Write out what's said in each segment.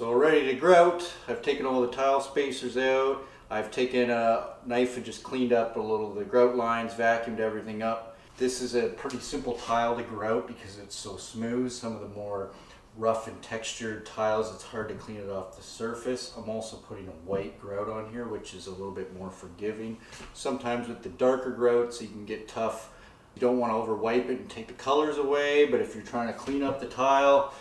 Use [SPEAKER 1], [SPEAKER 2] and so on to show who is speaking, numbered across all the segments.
[SPEAKER 1] So ready to grout. I've taken all the tile spacers out. I've taken a knife and just cleaned up a little of the grout lines, vacuumed everything up. This is a pretty simple tile to grout because it's so smooth. Some of the more rough and textured tiles, it's hard to clean it off the surface. I'm also putting a white grout on here, which is a little bit more forgiving. Sometimes with the darker grouts, you can get tough. You don't want to over wipe it and take the colors away, but if you're trying to clean up the tile,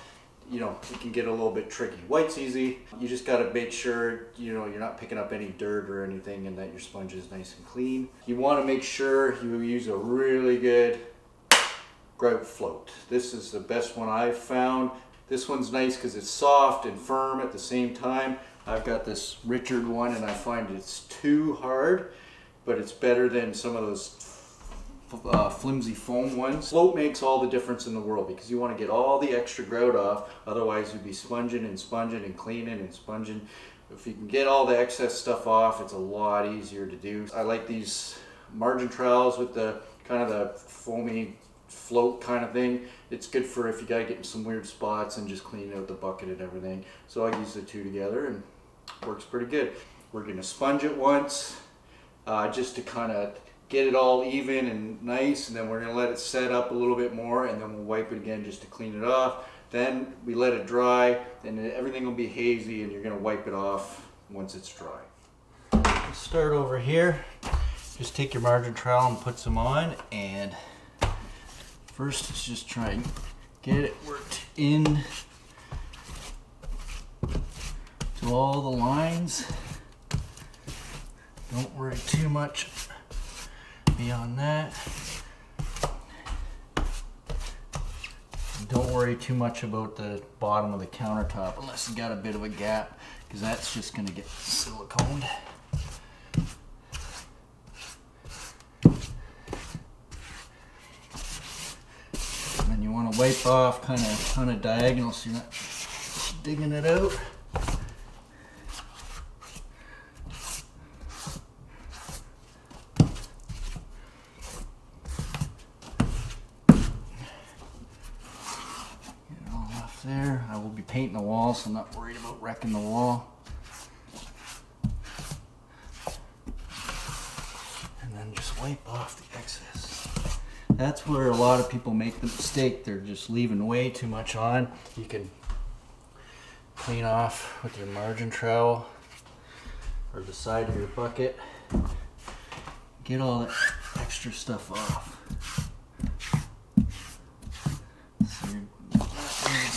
[SPEAKER 1] you know, it can get a little bit tricky. White's easy. You just got to make sure, you know, you're not picking up any dirt or anything and that your sponge is nice and clean. You want to make sure you use a really good grout float. This is the best one I've found. This one's nice because it's soft and firm at the same time. I've got this Richard one and I find it's too hard, but it's better than some of those flimsy foam ones. Float makes all the difference in the world because you want to get all the extra grout off, otherwise you'd be sponging and cleaning and sponging. If you can get all the excess stuff off, it's a lot easier to do. I like these margin trowels with the kind of the foamy float kind of thing. It's good for if you gotta get in some weird spots and just clean out the bucket and everything. So I use the two together and it works pretty good. We're gonna sponge it once just to kind of get it all even and nice, and then we're going to let it set up a little bit more, and then we'll wipe it again just to clean it off. Then we let it dry and everything will be hazy, and you're going to wipe it off once it's dry. Let's start over here. Just take your margin trowel and put some on, and first let's just try and get it worked in to all the lines. Don't worry too much beyond that. Don't worry too much about the bottom of the countertop unless you got a bit of a gap, because that's just going to get siliconed. And then you want to wipe off kind of on a diagonal so you're not digging it out. There, I will be painting the wall, so I'm not worried about wrecking the wall. And then just wipe off the excess. That's where a lot of people make the mistake. They're just leaving way too much on. You can clean off with your margin trowel or the side of your bucket. Get all that extra stuff off.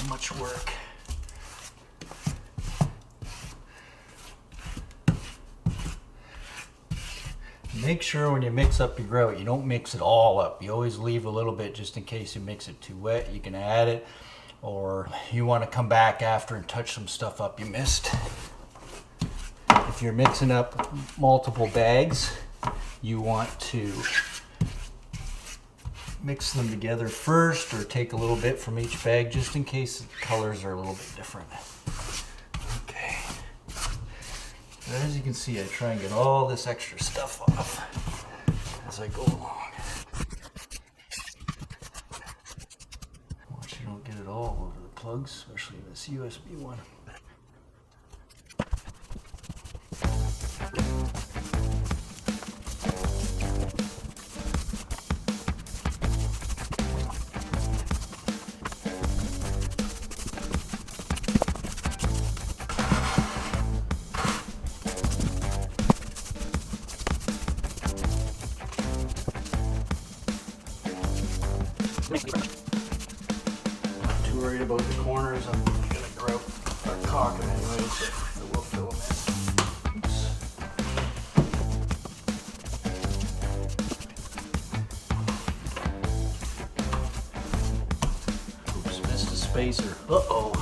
[SPEAKER 1] Much work. Make sure when you mix up your grout, you don't mix it all up. You always leave a little bit just in case you mix it too wet. You can add it, or you want to come back after and touch some stuff up you missed. If you're mixing up multiple bags, you want to mix them together first, or take a little bit from each bag just in case the colors are a little bit different. Okay. But as you can see, I try and get all this extra stuff off as I go along. Watch you don't get it all over the plugs, especially this USB one. Not too worried about the corners. I'm going to grout or caulk them anyway, so we'll fill them in. Oops. Oops, missed a spacer. Uh-oh.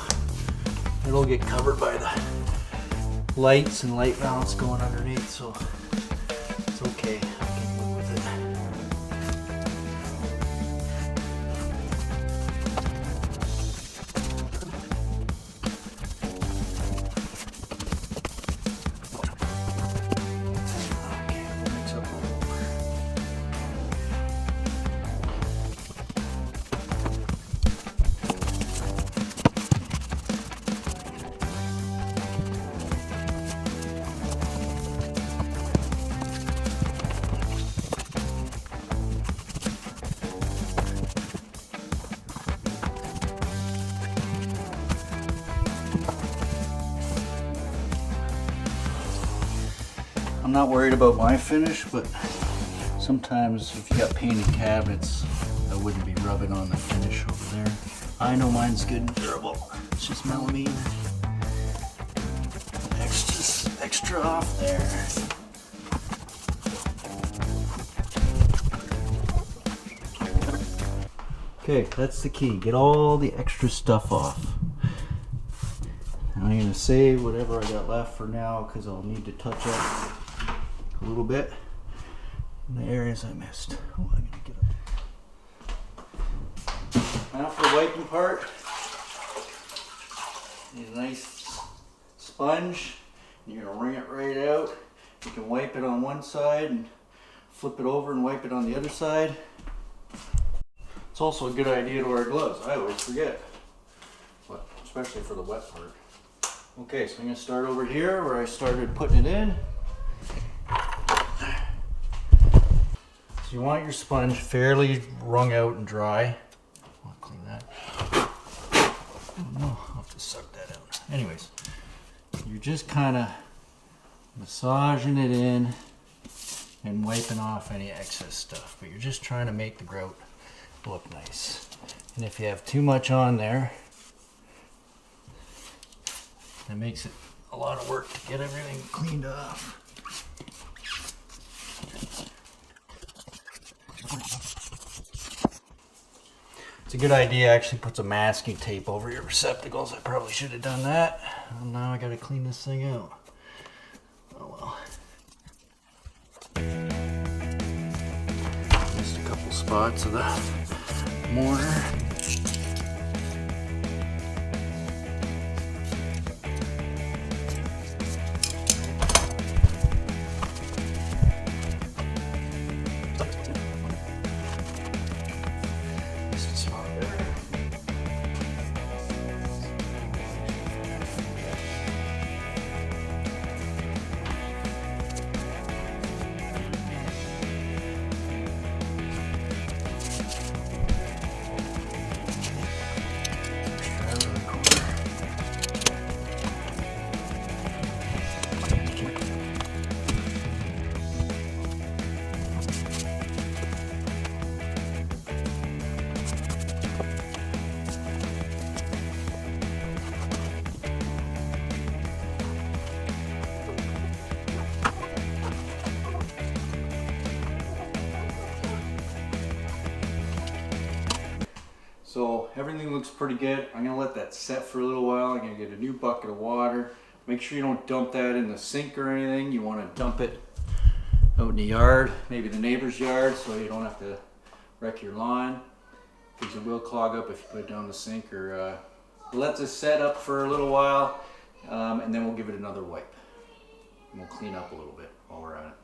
[SPEAKER 1] It'll get covered by the lights and light balance going underneath, so it's okay. I can live with it. I'm not worried about my finish, but sometimes if you got painted cabinets, I wouldn't be rubbing on the finish over there. I know mine's good and durable. It's just millimeter. Extra off there. Okay, that's the key. Get all the extra stuff off. I'm going to save whatever I got left for now because I'll need to touch up a little bit in the areas I missed. Oh, I'm going to get up. Now for the wiping part, need a nice sponge. You're going to wring it right out. You can wipe it on one side and flip it over and wipe it on the other side. It's also a good idea to wear gloves. I always forget, but especially for the wet part. Okay, so I'm going to start over here where I started putting it in. So you want your sponge fairly wrung out and dry. I'll clean that. Oh no, I'll have to suck that out. Anyways, you're just kind of massaging it in and wiping off any excess stuff, but you're just trying to make the grout look nice. And if you have too much on there, that makes it a lot of work to get everything cleaned off. It's a good idea to actually put some masking tape over your receptacles. I probably should have done that. And now I gotta clean this thing out. Oh well. Just a couple spots of the mortar. So everything looks pretty good. I'm gonna let that set for a little while. I'm gonna get a new bucket of water. Make sure you don't dump that in the sink or anything. You wanna dump it out in the yard, maybe the neighbor's yard, so you don't have to wreck your lawn, because it will clog up if you put it down the sink. Or let this set up for a little while, and then we'll give it another wipe. And we'll clean up a little bit while we're at it.